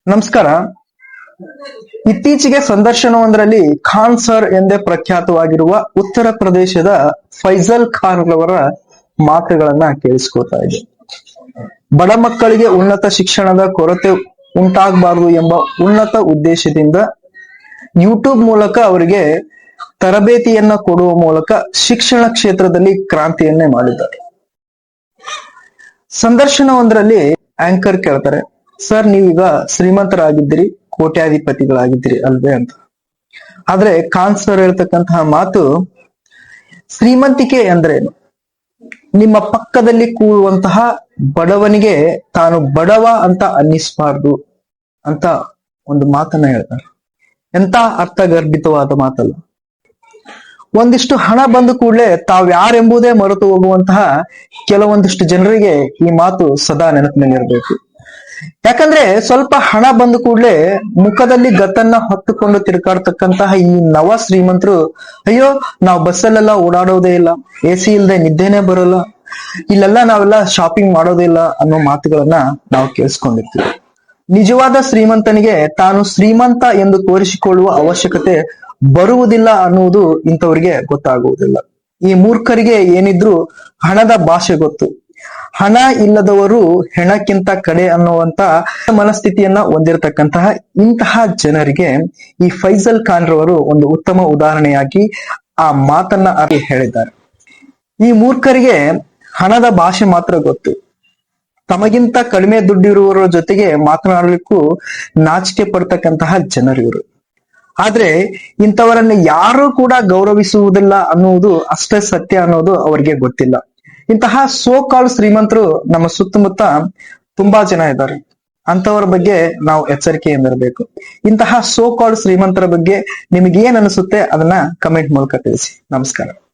ನಮಸ್ಕಾರ. ಇತ್ತೀಚೆಗೆ ಸಂದರ್ಶನವೊಂದರಲ್ಲಿ ಖಾನ್ ಸರ್ ಎಂದೇ ಪ್ರಖ್ಯಾತವಾಗಿರುವ ಉತ್ತರ ಪ್ರದೇಶದ ಫೈಜಲ್ ಖಾನ್ ರವರ ಮಾತುಗಳನ್ನ ಕೇಳಿಸ್ಕೊತಾ ಇದೆ. ಬಡ ಮಕ್ಕಳಿಗೆ ಉನ್ನತ ಶಿಕ್ಷಣದ ಕೊರತೆ ಉಂಟಾಗಬಾರದು ಎಂಬ ಉನ್ನತ ಉದ್ದೇಶದಿಂದ ಯೂಟ್ಯೂಬ್ ಮೂಲಕ ಅವರಿಗೆ ತರಬೇತಿಯನ್ನ ಕೊಡುವ ಮೂಲಕ ಶಿಕ್ಷಣ ಕ್ಷೇತ್ರದಲ್ಲಿ ಕ್ರಾಂತಿಯನ್ನೇ ಮಾಡಿದ್ದಾರೆ. ಸಂದರ್ಶನವೊಂದರಲ್ಲಿ ಆಂಕರ್ ಕೇಳ್ತಾರೆ, ಸರ್ ನೀವೀಗ ಶ್ರೀಮಂತರಾಗಿದ್ದೀರಿ, ಕೋಟ್ಯಾಧಿಪತಿಗಳಾಗಿದ್ದೀರಿ ಅಲ್ವೇ ಅಂತ. ಆದ್ರೆ ಖಾನ್ ಸರ್ ಹೇಳ್ತಕ್ಕಂತಹ ಮಾತು, ಶ್ರೀಮಂತಿಕೆ ಅಂದ್ರೇನು? ನಿಮ್ಮ ಪಕ್ಕದಲ್ಲಿ ಕೂರುವಂತಹ ಬಡವನಿಗೆ ತಾನು ಬಡವ ಅಂತ ಅನ್ನಿಸ್ಬಾರ್ದು ಅಂತ ಒಂದು ಮಾತನ್ನ ಹೇಳ್ತಾರೆ. ಎಂತ ಅರ್ಥಗರ್ಭಿತವಾದ ಮಾತಲ್ಲ. ಒಂದಿಷ್ಟು ಹಣ ಬಂದ ಕೂಡಲೇ ತಾವ್ಯಾರೆಂಬುದೇ ಮರೆತು ಹೋಗುವಂತಹ ಕೆಲವೊಂದಿಷ್ಟು ಜನರಿಗೆ ಈ ಮಾತು ಸದಾ ನೆನಪಿನಲ್ಲಿರಬೇಕು. ಯಾಕಂದ್ರೆ ಸ್ವಲ್ಪ ಹಣ ಬಂದ ಕೂಡಲೇ ಮುಖದಲ್ಲಿ ಗತ್ತನ್ನ ಹೊತ್ತುಕೊಂಡು ತಿರುಗಾಡ್ತಕ್ಕಂತಹ ಈ ನವ ಶ್ರೀಮಂತರು, ಅಯ್ಯೋ ನಾವು ಬಸ್ಸಲ್ಲೆಲ್ಲ ಓಡಾಡೋದೇ ಇಲ್ಲ, AC ಇಲ್ಲದೆ ನಿದ್ದೆನೆ ಬರೋಲ್ಲ, ಇಲ್ಲೆಲ್ಲ ನಾವೆಲ್ಲ ಶಾಪಿಂಗ್ ಮಾಡೋದೇ ಇಲ್ಲ ಅನ್ನೋ ಮಾತುಗಳನ್ನ ನಾವು ಕೇಳಿಸ್ಕೊಂಡಿರ್ತೀವಿ. ನಿಜವಾದ ಶ್ರೀಮಂತನಿಗೆ ತಾನು ಶ್ರೀಮಂತ ಎಂದು ತೋರಿಸಿಕೊಳ್ಳುವ ಅವಶ್ಯಕತೆ ಬರುವುದಿಲ್ಲ ಅನ್ನುವುದು ಇಂಥವರಿಗೆ ಗೊತ್ತಾಗುವುದಿಲ್ಲ. ಈ ಮೂರ್ಖರಿಗೆ ಏನಿದ್ರು ಹಣದ ಭಾಷೆ ಗೊತ್ತು. ಹಣ ಇಲ್ಲದವರು ಹೆಣಕ್ಕಿಂತ ಕಡೆ ಅನ್ನುವಂತ ಮನಸ್ಥಿತಿಯನ್ನ ಹೊಂದಿರತಕ್ಕಂತಹ ಇಂತಹ ಜನರಿಗೆ ಈ ಫೈಜಲ್ ಖಾನ್ ರವರು ಒಂದು ಉತ್ತಮ ಉದಾಹರಣೆಯಾಗಿ ಆ ಮಾತನ್ನ ಹೇಳಿದ್ದಾರೆ. ಈ ಮೂರ್ಖರಿಗೆ ಹಣದ ಭಾಷೆ ಮಾತ್ರ ಗೊತ್ತು. ತಮಗಿಂತ ಕಡಿಮೆ ದುಡ್ಡಿರುವವರ ಜೊತೆಗೆ ಮಾತನಾಡಲಿಕ್ಕೂ ನಾಚಿಕೆ ಪಡ್ತಕ್ಕಂತಹ ಜನರಿವರು. ಆದ್ರೆ ಇಂಥವರನ್ನು ಯಾರು ಕೂಡ ಗೌರವಿಸುವುದಿಲ್ಲ ಅನ್ನುವುದು ಅಷ್ಟೇ ಸತ್ಯ ಅನ್ನೋದು ಅವರಿಗೆ ಗೊತ್ತಿಲ್ಲ. ಇಂತಹ ಸೋ ಕಾಲ್ಡ್ ಶ್ರೀಮಂತರು ನಮ್ಮ ಸುತ್ತಮುತ್ತ ತುಂಬಾ ಜನ ಇದ್ದಾರೆ. ಅಂತವರ ಬಗ್ಗೆ ನಾವು ಎಚ್ಚರಿಕೆಯಿಂದಿರಬೇಕು. ಇಂತಹ ಸೋ ಕಾಲ್ಡ್ ಶ್ರೀಮಂತರ ಬಗ್ಗೆ ನಿಮಗೆ ಏನ್ ಅನಿಸುತ್ತೆ ಅದನ್ನ ಕಮೆಂಟ್ ಮೂಲಕ ತಿಳಿಸಿ. ನಮಸ್ಕಾರ.